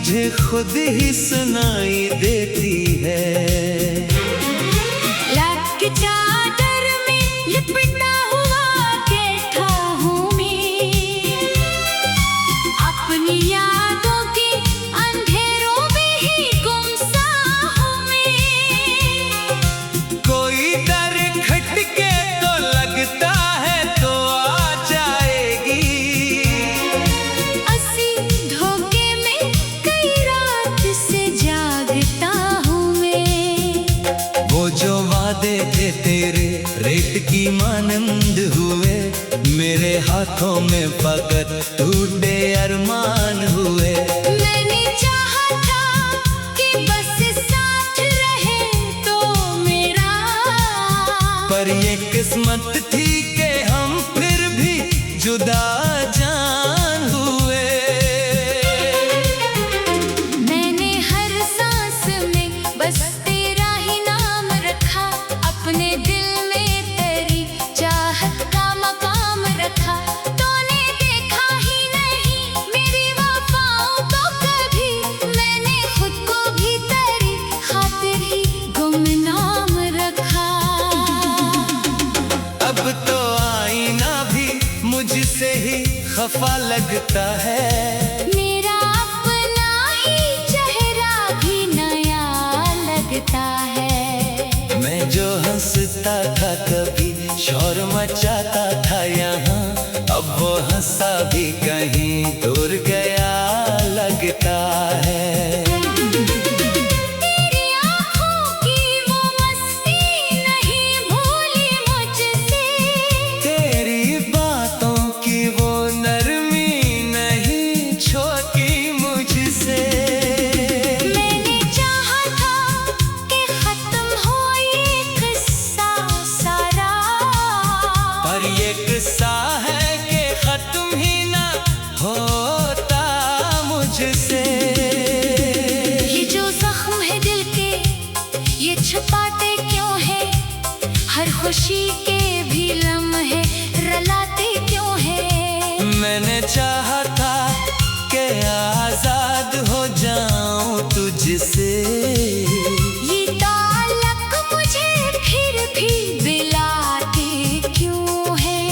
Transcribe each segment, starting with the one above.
मुझे खुद ही सुनाई देती है। लग चादर में लिपटा हुआ बैठा हूँ मैं, अपनी यादों के अंधेरों में ही गुमसा हूँ मैं। कोई दर खटके तो लगता है तो आ जाएगी, असी धोखे में कई रात से जागता हूँ मैं। वो जो वादे थे तेरे रेत की मानंद हुए, मेरे हाथों में फकत टूटे अरमान हुए। मैंने चाहा था कि बस साथ रहे तो मेरा, पर ये किस्मत थी कि हम फिर भी जुदा जान हुए। मैंने हर सांस में बस तेरा ही नाम रखा, अपने दिल में तेरी चाहत का मकाम रखा। तूने देखा ही नहीं मेरी वफाओं को कभी, मैंने खुद को भी तेरी खातिर ही गुमनाम रखा। अब तो आईना भी मुझसे ही खफा लगता है, मेरा अपना ही चेहरा भी नया लगता है। मैं जो हंसता था कभी शोर मचाता था यहाँ, अब वो हंसा भी कहीं दूर गया लगता है। तेरी आँखों की वो मस्ती नहीं भूली मुझसे, तेरी बातों की वो नरमी नहीं छोटी मुझसे। मैंने चाहा था कि खत्म हो ये किस्सा सारा, पर ये किस्सा है कि खत्म ही ना होता मुझसे। ये जो जख्म है दिल के ये छुपाते क्यों है, हर खुशी के भी लम्हे रुलाते क्यों है। मैंने चाहा था कि आजाद हो जाऊं तुझसे, ये ताल्लुक मुझे फिर भी बिलाते क्यों है।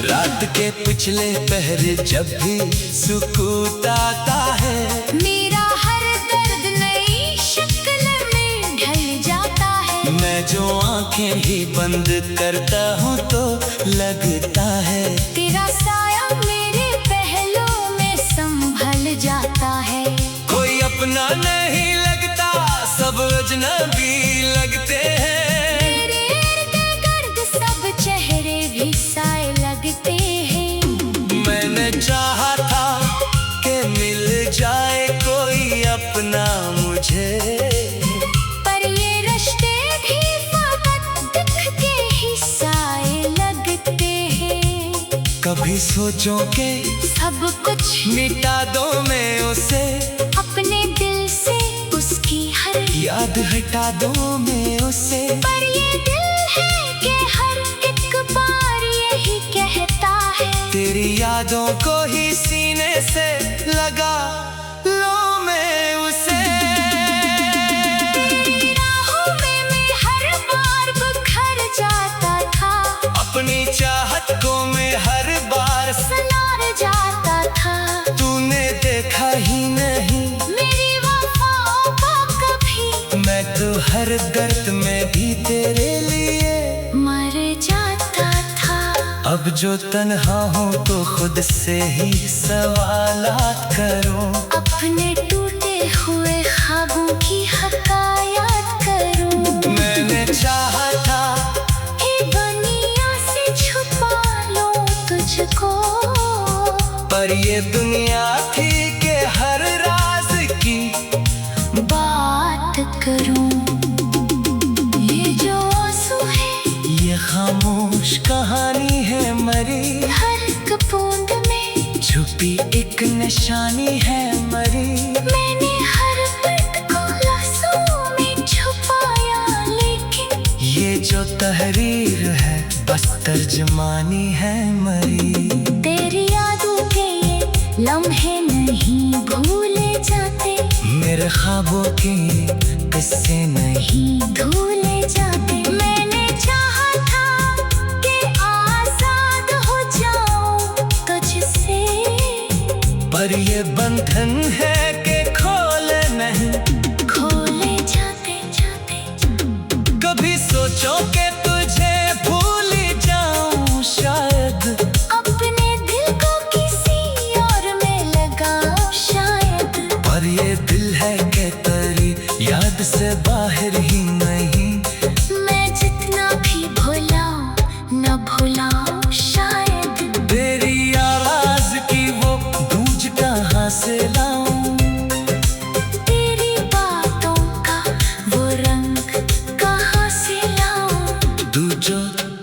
रात के पिछले पहरे जब भी सुकून आता है, मेरा हर दर्द नई शक्ल में ढल जाता है। मैं जो आंखें ही बंद करता हूँ तो लगता है, तेरा साया मेरे पहलू में संभल जाता है। कोई अपना नहीं लगता सब अजनबी लगते हैं। मेरे इर्द गिर्द सब चेहरे भी साए लगते हैं। मैंने चाहा था कि मिल जाए कोई अपना मुझे, पर ये रिश्ते भी फकत दिख के ही साए लगते हैं। कभी सोचो के सब कुछ मिटा दो मैं उसे, अपने दिल से उसकी हर याद हटा दो मैं उसे। पर ये दिल है कि हर एक बार यही कहता है, तेरी यादों को ही सीने से लगा लो मैं उसे। तेरी राहों में मैं हर बार बिखर जाता था, अपनी चाहत को मैं हर बार सलार जाता था। तूने देखा ही नहीं मेरी वफाओं को कभी, मैं तो हर दर्द में भी तेरे लिए मर जाता था। अब जो तन्हा हूँ तो खुद से ही सवालात करूं, अपने टूटे हुए ख्वाबों की हकायत करूं। मैंने चाहा था हे दुनिया से छुपा लूं तुझको, पर ये दुनिया थी कि हर राज की बात करूं। ये जो आंसू है ये खामोश कहानी है मरी, हर एक बूंद में छुपी एक निशानी है मरी। मैंने हर दर्द को लफ्जों में छुपाया, लेकिन ये जो तहरीर है बस तर्जमानी है मरी। तेरी यादों के ये लम्हे नहीं भूल ख्वाबों के किस्से नहीं भूले जाते। मैंने चाहा था कि आजाद हो जाऊं तुझसे, पर ये बंधन है कि खोले नहीं। खोले जाते जाते कभी सोचो कि तुझे भूल ही जाऊं शायद, अपने दिल को किसी और में लगाऊं शायद। पर ये दिल है कि तेरी याद से बाहर ही नहीं। मैं जितना भी भुलाऊं न भुलाऊं शायद, तेरी आवाज की वो गूंज कहाँ से लाऊं, तेरी बातों का वो रंग कहाँ से लाऊं। तू जो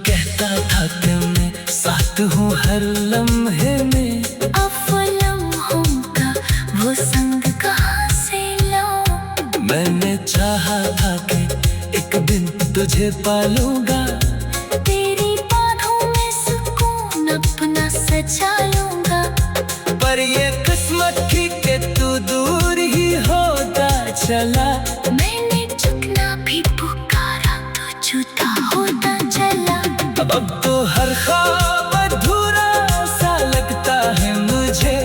कहता था कि मैं साथ हूँ हर लम्हे में, अब वो लम्हों का वो संग कहाँ से लाऊं। मैंने चाहा था कि एक दिन तुझे पालूंगा, तेरी बाहों में सुकून अपना सजा लूंगा। पर ये किस्मत थी कि तू दूर ही होता चला। मैंने चुकना भी पुकारा तो जुदा होता चला। अब तो हर ख्वाब अधूरा सा लगता है मुझे,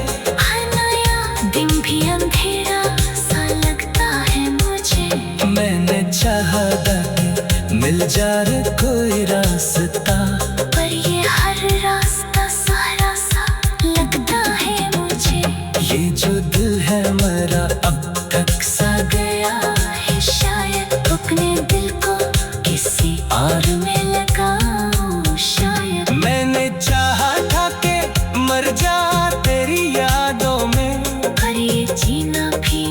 हर नया दिन भी अंधेरा सा लगता है मुझे। मैंने चाहा था कि मिल जाए कोई रास्ता, पर ये हर रास्ता सारा सा लगता है मुझे। ये जो दिल है मेरा अब तक सा गया है शायद, अपने दिल को किसी और में लगाऊं शायद। मैंने चाहा था कि मर जा तेरी यादों में, पर ये जीना भी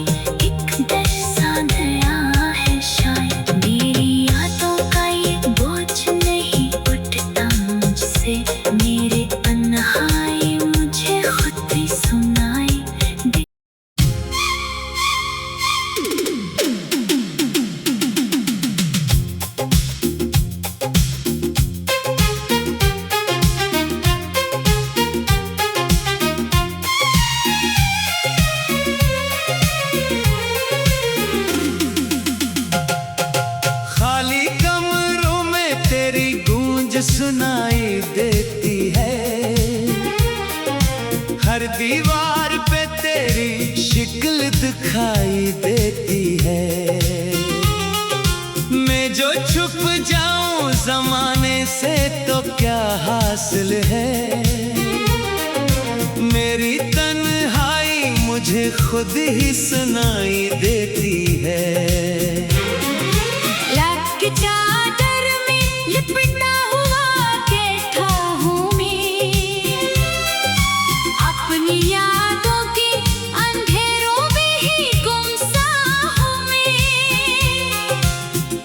एक डर सा गया है शायद। मेरी यादों का ये बोझ नहीं उठता मुझसे, मेरे तन्हाई मुझे खुद ही सुनाई दे। खाली कमरों में तेरी गूंज सुनाई देती है, हर दीवार पे तेरी शिक्ल दिखाई देती है। मैं जो छुप जाऊं जमाने से तो क्या हासिल है, मेरी तन्हाई मुझे खुद ही सुनाई देती है। लाख की चादर में लिपटा हुआ बैठा हूँ मैं, अपनी यादों के अंधेरों में ही गुमसा हूँ मैं।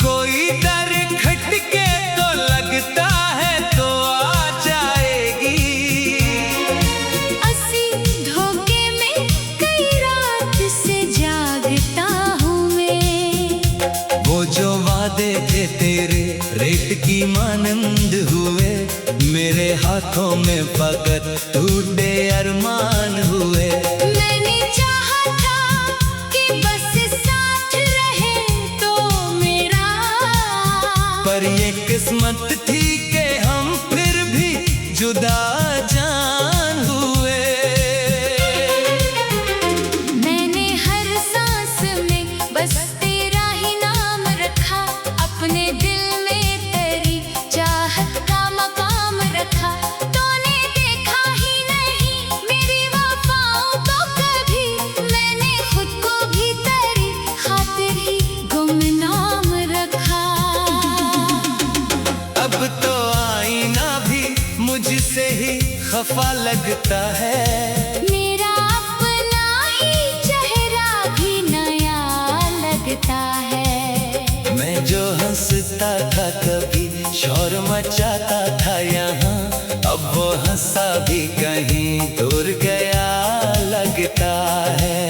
कोई दर खटके तो लगता है तो आ जाएगी, असी धोखे में कई रात से जागता हूँ मैं। वो जो वादे थे तेरे रेत की मानंद हुए, मेरे हाथों में फकत टूटे अरमान हुए। मैंने चाहा था कि बस साथ रहे तो मेरा, पर ये किस्मत थी कि हम फिर भी जुदा जान हुए। मैंने हर सांस में बस तेरा ही नाम रखा, अपने दिल में तेरी चाहत का मकाम रखा। तूने देखा ही नहीं मेरी वफाओं को कभी, मैंने खुद को भी तेरी खातिर ही गुमनाम रखा। अब तो आईना भी मुझसे ही खफा लगता है, मेरा अपना ही चेहरा भी नया लगता है। मैं जो हंसता था कभी शोर मचाता था यहाँ, अब वो हंसा भी कहीं दूर गया लगता है।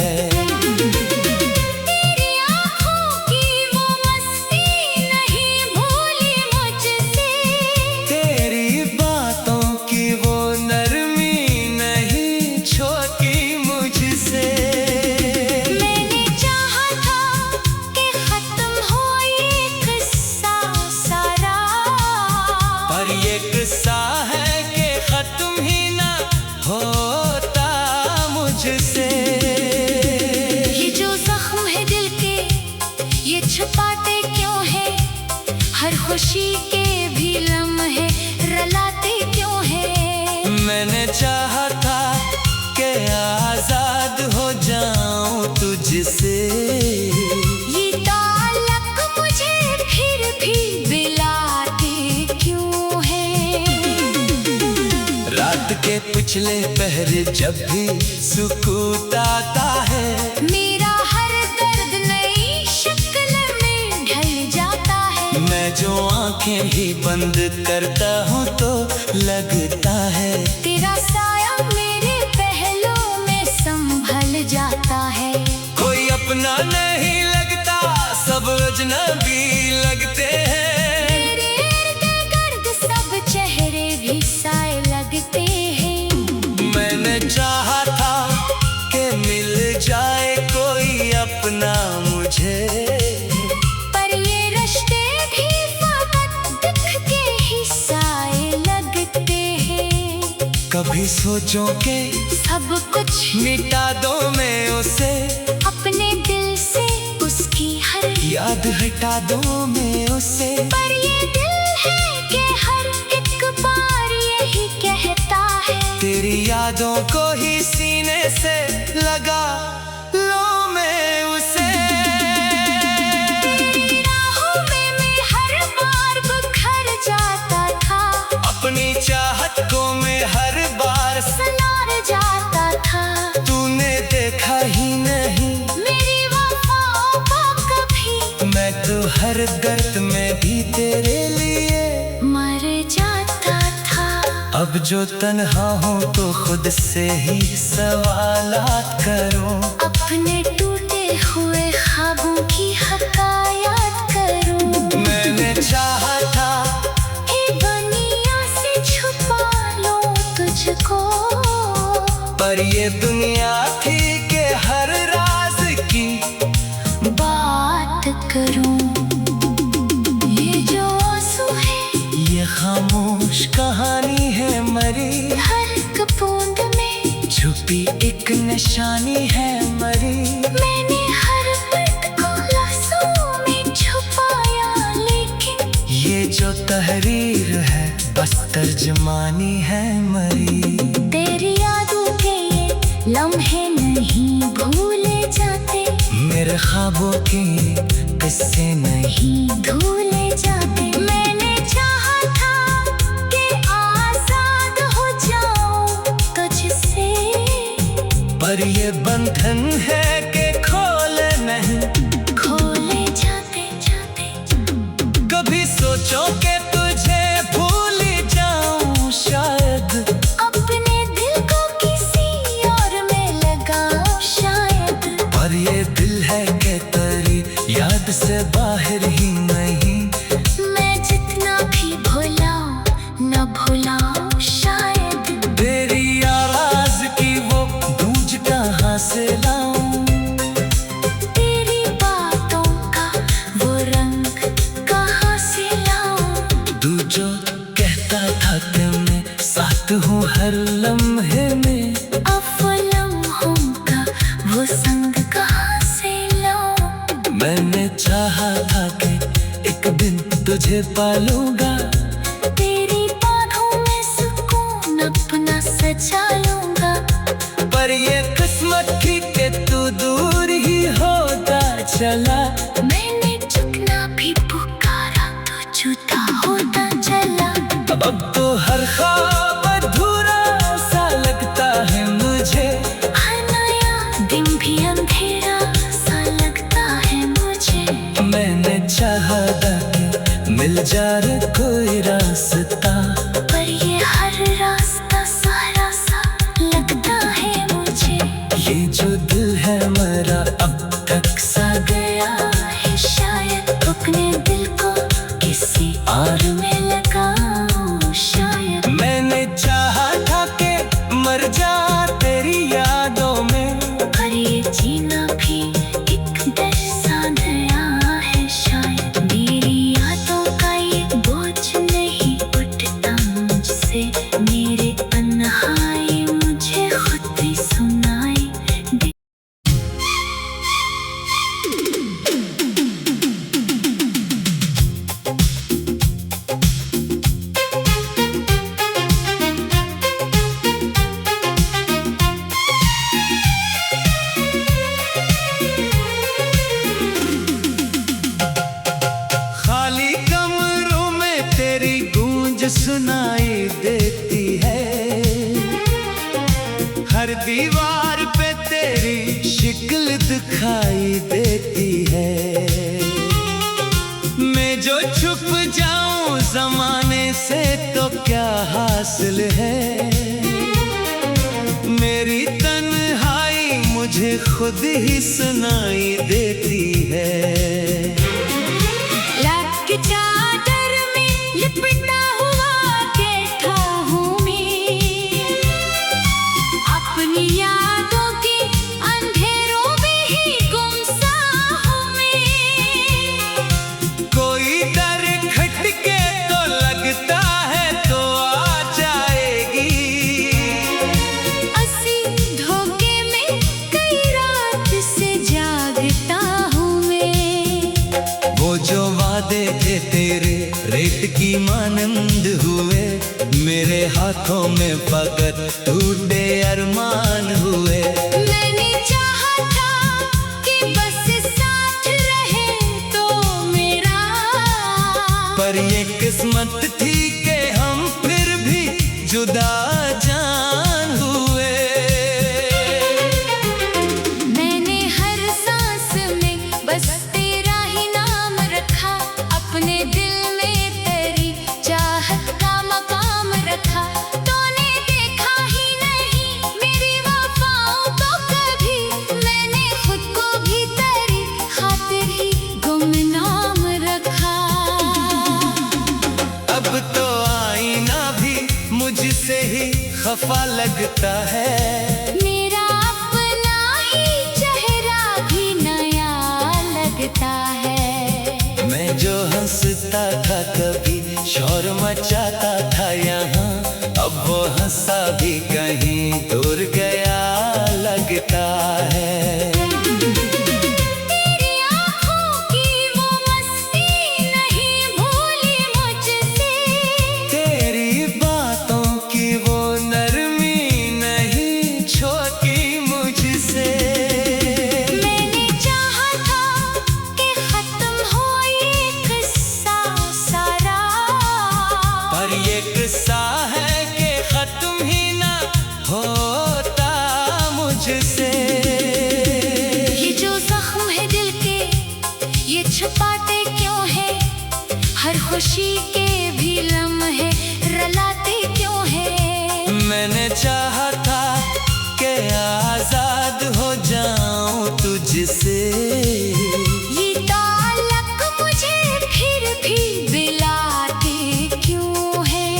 तेरी आँखों की वो मस्ती नहीं भूली मुझसे, तेरी बातों की वो नरमी नहीं छोटी मुझसे। मैंने चाहा था खुशी के भी लम्हे रुलाते क्यों है। मैंने चाहा था कि आजाद हो जाऊं तुझसे, ये ताल्लुक मुझे फिर भी बिलाते क्यों है। रात के पिछले पहर जब भी सुकून आता है, मेरा हर दर्द नई शक्ल में ढल जाता है। मैं जो आंखें भी बंद करता हूँ तो लगता है तेरा साया मेरे पहलू में संभल जाता है। कोई अपना नहीं लगता, सब अजनबी लगते हैं। मेरे इर्द गिर्द सब चेहरे भी साए लगते हैं। मैंने चाहा था कि मिल जाए कोई अपना मुझे, पर ये रिश्ते भी फकत दिख के ही साए लगते हैं। कभी सोचो कि सब कुछ मिटा दो मैं उसे, अपने दिल से उसकी हर याद हटा दो मैं उसे। पर ये दिल है कि हर एक बार यही कहता है, तेरी यादों को ही सीने से लगा लो मैं उसे। तेरी राहों में मैं हर बार बिखर जाता था, अपनी चाहत को मैं हर बार सलार जाता था। तूने देखा ही नहीं मेरी वफाओं का कभी, मैं तो हर दर्द में भी तेरे लिए मर जाता था। अब जो तन्हा हूँ तो खुद से ही सवालात करूं, अपने टूटे हुए ख्वाबों की हकायत करूं। मैंने चाहा था हे दुनिया से छुपा लूं तुझको, पर ये दुनिया थी कि हर राज की बात करूं। ये जो आंसू है, ये खामोश कहानी है मरी, हर एक बूंद में छुपी एक निशानी है मरी। मैंने हर दर्द को लफ्ज़ों में छुपाया, लेकिन ये जो तहरीर है बस तर्जमानी है मरी। तेरी यादों के ये लम्हे नहीं भूले जाते, मेरे ख्वाबों के किस्से नहीं भूले जाते। मैंने चाहा था कि आजाद हो जाऊं तुझसे, पर ये बंधन है कि खोले नहीं। खोले जाते जाते कभी सोचो कि तुझे भूल जाऊं शायद, अपने दिल को किसी और में लगाऊं शायद। पर ये दिल है कि तेरी याद से बाहर ही नहीं। मैं जितना भी भुलाऊं न भुलाऊं शायद, तेरी आवाज की वो गूंज कहाँ से लाऊं, तेरी बातों का वो रंग कहाँ से लाऊं। तू जो कहता था कि मैं साथ हूँ हर लम्हे में, अब लम्हों का वो संग कहाँ से लाऊं। मैंने चाहा था कि एक दिन तुझे पालूंगा, तेरी बाहों में सुकून अपना सजा लूंगा। पर ये किस्मत थी कि तू दूर ही होता चला। मैंने चुकना भी पुकारा तो जुदा होता चला। अब तो हर ख्वाब अधूरा सा लगता है मुझे, हर नया दिन भी अंधेरा सा लगता है मुझे। मैंने चाहा था कि मिल जाए कोई रास्ता, पर ये हर रास्ता सारा सा लगता है मुझे। ये जो दिल है मेरा अब तक सा गया है शायद, अपने दिल को किसी और में लगाऊं शायद। मैंने चाहा था कि मर जा तेरी यादों में, पर ये जीना भी एक डर सा गया है शायद। मेरी यादों का ये बोझ नहीं उठता मुझसे, मेरे तन्हाई मुझे खुद ही सुनाई दे। दिखाई देती है। मैं जो छुप जाऊं जमाने से तो क्या हासिल है। मेरी तन्हाई मुझे खुद ही सुनाई देती है। लाख की चादर में लिपटा हुआ बैठा हूँ मैं, अपनी यादों के अंधेरों में ही गुमसा हूँ मैं। कोई दर खटके तो लगता है तो आ जाएगी। असी धोखे में कई रात से जागता हूँ मैं। वो जो वादे थे तेरे रेत की मानंद हुए, मेरे हाथों में फकत टूटे अरमान हुए। मैंने चाहा था कि बस साथ रहे तो मेरा, पर ये किस्मत थी कि हम फिर भी जुदा जान हुए। मैंने हर सांस में बस तेरा ही नाम रखा, अपने दिल में तेरी चाहत का मकाम रखा। तूने देखा ही नहीं मेरी वफाओं को कभी, मैंने खुद को भी तेरी खातिर ही गुमनाम रखा। अब तो आईना भी मुझसे ही खफा लगता है। मेरा अपना ही चेहरा भी नया लगता है। मैं जो हंसता था कभी शोर मचाता था यहाँ, अब वो हंसा भी कहीं दूर गया लगता है। तेरी आँखों की वो मस्ती नहीं भूली मुझसे, तेरी बातों की वो नरमी नहीं छोटी मुझसे। मैंने चाहा था कि खत्म हो ये किस्सा सारा, पर ये किस्सा है कि खत्म ही ना होता मुझसे। ये जो जख्म है दिल के ये छुपाते क्यों है, हर खुशी के भी लम्हे रुलाते क्यों है। मैंने चाहा था कि आजाद हो जाऊं तुझसे, ये ताल्लुक मुझे फिर भी दिलाते क्यों है।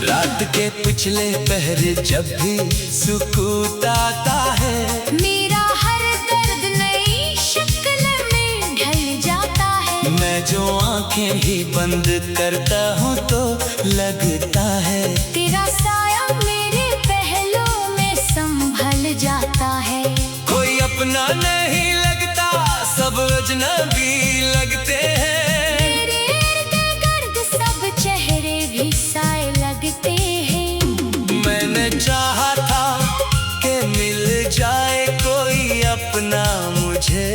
रात के पिछले पहरे जब भी सुकूत आता है, मेरा हर दर्द नई शक्ल में ढल जाता है। मैं जो आंखें ही बंद करता हूँ तो लगता है तेरा साया मेरे पहलू में संभल जाता है। कोई अपना नहीं लगता, सब अजनबी लगते हैं। तेरे इर्द गिर्द सब चेहरे भी साए लगते हैं। मैंने चाहा था कि मिल जाए कोई अपना मुझे,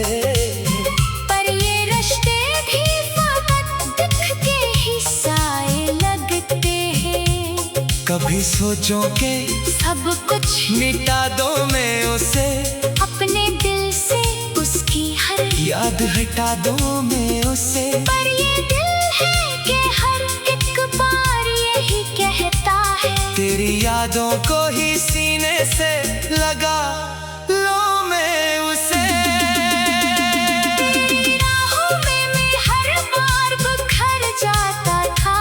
पर ये रिश्ते भी फकत दिख के ही साए लगते हैं। कभी सोचो के सब कुछ मिटा दो मैं उसे, अपने दिल से उसकी हर याद हटा दो मैं उसे। पर ये दिल है कि हर एक बार यही कहता है, तेरी यादों को ही सीने से लगा लो मैं उसे। तेरी राहों में मैं हर बार बिखर जाता था,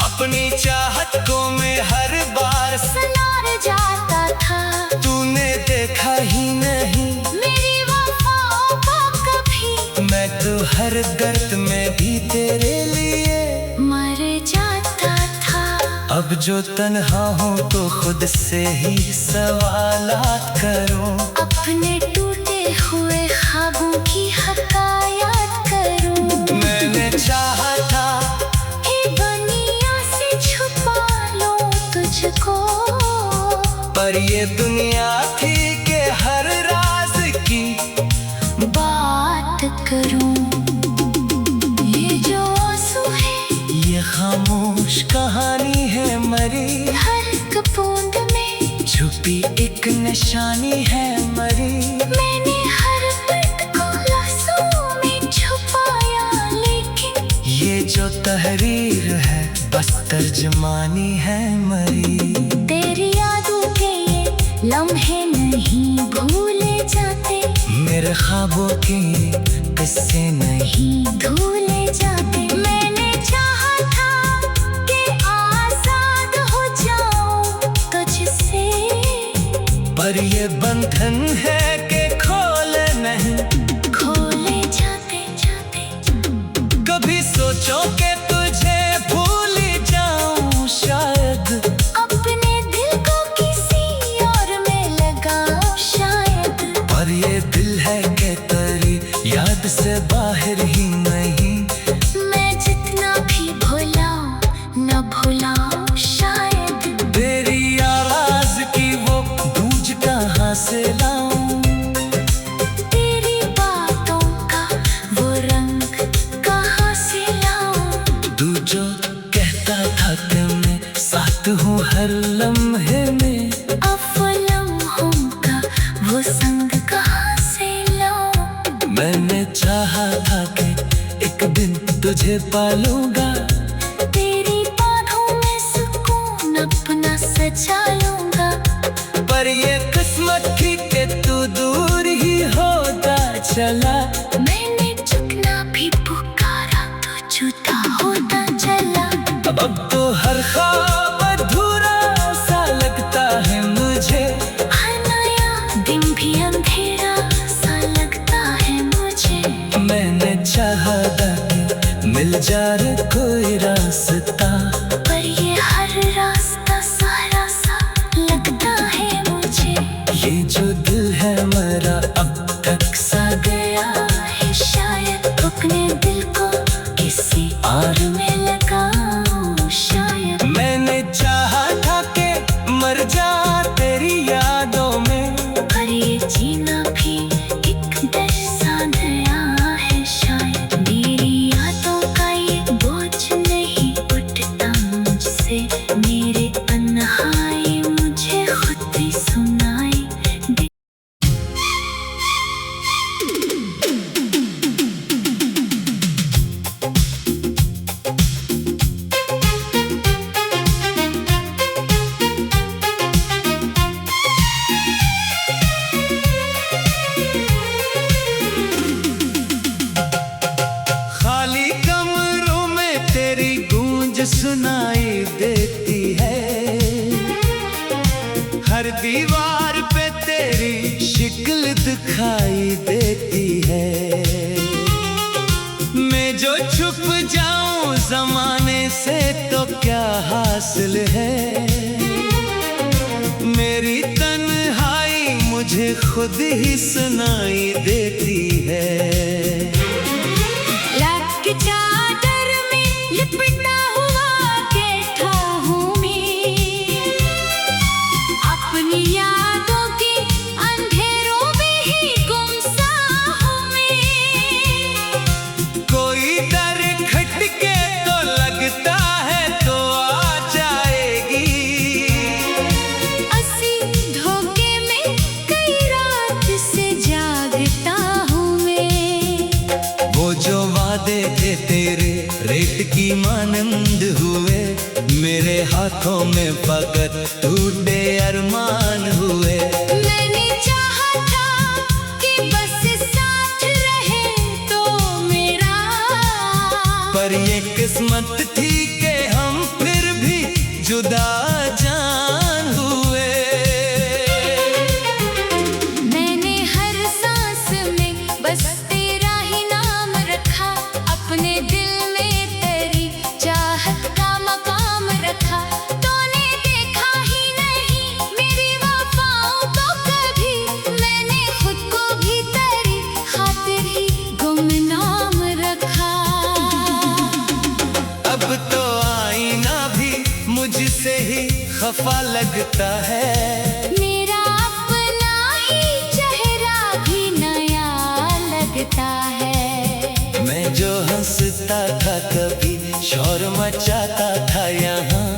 अपनी चाहत को मैं हर बार सनार जाता था। तूने देखा ही नहीं मेरी वफाओं को कभी, मैं तो हर दर्द में भी तेरे लिए मर जाता था। अब जो तन्हा हूँ तो खुद से ही सवालात करूं, अपने टूटे हुए ख्वाबों की हकायत करूं। मैंने चाहा था हे दुनिया से छुपा लूं तुझको, पर ये दुनिया थी कि हर राज की बात करूं। ये जो आंसू है ये खामोश कहानी है मरी, हर एक बूंद में छुपी एक निशानी है मरी। मैंने यजमानी है मरी। तेरी यादों के ये लम्हे नहीं भूले जाते, मेरे ख्वाबों के किस्से नहीं धूले जाते। मैंने चाहा था कि आजाद हो जाऊं तुझसे, पर ये बंधन है कि खोले नहीं। खोले जाते जाते कभी सोचो कि तुझे भूल जाऊं शायद, अपने दिल को किसी और में लगाऊं शायद। पर ये दिल है कि तेरी याद से बाहर ही नहीं। मैं जितना भी भुलाऊं न भुलाऊं शायद, तेरी आवाज की वो गूंज कहाँ से लाऊं, तेरी बातों का वो रंग कहाँ से लाऊं। तू जो कहता था कि मैं साथ हूँ हर लम्हे में, अब वो लम्हों का वो संग कहाँ से लाऊं। मैंने चाहा था कि एक दिन तुझे पालूंगा, तेरी बातों में सुकून अपना सजा लूंगा। पर ये किस्मत थी कि तू दूर ही होता चला। मैंने जितना भी पुकारा तो जुदा होता चला। अब तो हर ख्वाब अधूरा सा लगता है मुझे, हर नया दिन भी अंधेरा सा लगता है मुझे। मैंने चाहा था कि मिल जाए कोई रास्ता, पर ये हर रास्ता सारा सा लगता है मुझे। ये जो दिल है मेरा अब तक सा गया है शायद, अपने दिल को किसी और में लगाऊं शायद। मैंने चाहा था कि मर जा तेरी यादों में, पर ये जीना भी एक डर सा नया है शायद। मेरी यादों का ये बोझ नहीं उठता मुझसे, मेरे तन्हाई मुझे खुद ही सुनाई दे। खाली कमरों में तेरी गूंज सुनाई देती है, हर दीवार पे तेरी शक्ल दिखाई देती है। मैं जो छुप जाऊं जमाने से तो क्या हासिल है, मेरी तन्हाई मुझे खुद ही सुनाई देती है। लग चादर में लिपटा हुआ बैठा हूँ मैं, अपनी यादों के अंधेरों में ही गुमसा हूँ मैं। कोई दर खटके तो लगता है तो आ जाएगी, असी धोखे में कई रात से जागता हूँ मैं। वो जो वादे थे तेरे रेत की मानंद हुए, मेरे हाथों में फकत टूटे अरमान हुए। मैंने चाहा था कि बस साथ रहे तो मेरा, पर ये किस्मत थी कि हम फिर भी जुदा जान हुए। मैंने हर सांस में बस तेरा ही नाम रखा, अपने दिल में तेरी चाहत का मकाम रखा। तूने देखा ही नहीं मेरी वफाओं को कभी, मैंने खुद को भी तेरी खातिर ही गुमनाम रखा। अब तो आईना भी मुझसे ही खफा लगता है, मेरा अपना ही चेहरा भी नया लगता है। मैं जो हंसता था कभी शोर मचाता था यहाँ,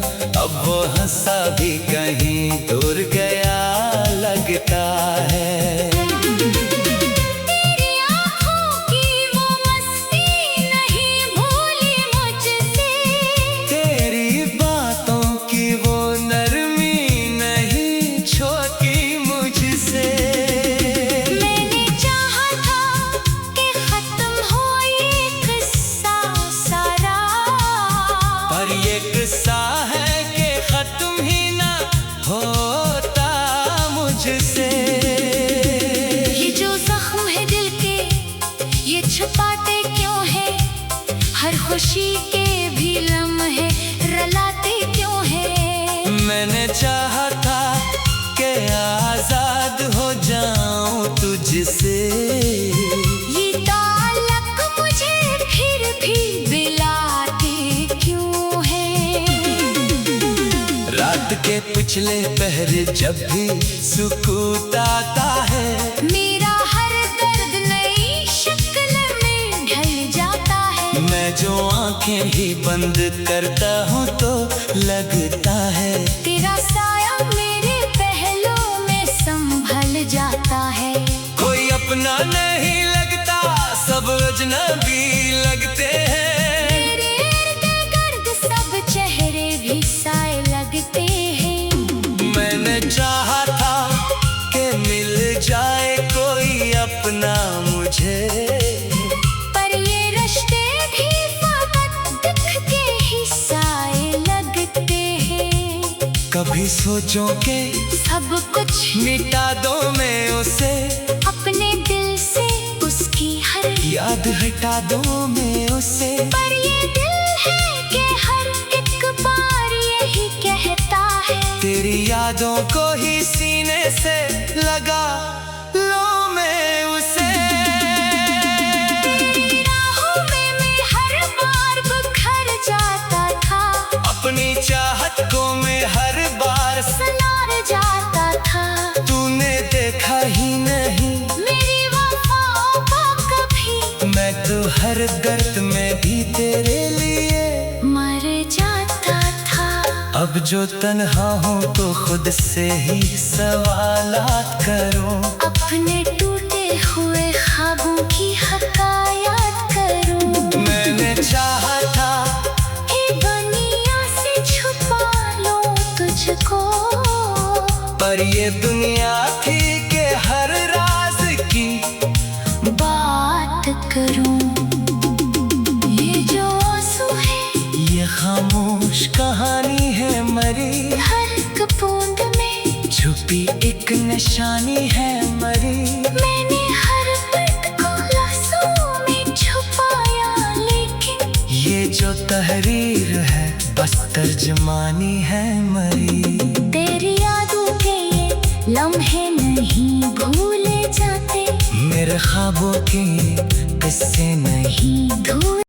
अब वो हंसा भी कहीं दूर गया लगता है। तेरी आँखों की वो मस्ती नहीं भूली मुझसे, तेरी बात हर खुशी के भी लम्हे रुलाते क्यों है। मैंने चाहा था कि आजाद हो जाऊं तुझसे, ये ताल्लुक मुझे फिर भी दिलाते क्यों है। रात के पिछले पहर जब भी सुकून आता है, मेरा हर दर्द नई शक्ल में ढल जाता है। मैं जो आंखें ही बंद करता हूँ तो लगता है तेरा साया मेरे पहलू में संभल जाता है। कोई अपना नहीं लगता, सब अजनबी लगते हैं। तेरे इर्द गिर्द सब चेहरे भी साए लगते हैं। मैंने चाहा था कि मिल जाए कोई अपना मुझे, पर ये रिश्ते भी फकत दिख के ही साए लगते हैं। कभी सोचो के सब कुछ मिटा दो मैं उसे, अपने दिल से उसकी हर याद हटा दो मैं उसे। पर ये दिल है कि हर एक बार यही कहता है, तेरी यादों को ही सीने से लगा लो मैं उसे। तेरी राहों में मैं हर बार बिखर जाता था, अपनी चाहत को मैं हर बार सलार जाता था। तूने देखा ही नहीं मेरी वफाओं को कभी, मैं तो हर दर्द में भी तेरे लिए मर जाता था। अब जो तन्हा हूँ तो खुद से ही सवालात करो, अपने टूटे हुए ख्वाबों की हकायत करूं। मैंने चाहा था कि दुनिया से छुपा लूं तुझको, पर ये दुनिया थी कि हर राज की बात करूं। ये जो आंसू है, ये खामोश कहानी है मरी, हर एक बूंद में छुपी एक निशानी है मरी। मैंने हर दर्द को लफ्ज़ों में छुपाया, लेकिन ये जो तहरीर है बस तर्जमानी है मरी। तेरी यादों के ये लम्हे नहीं भूले जाते, मेरे ख्वाबों के किस्से नहीं धूल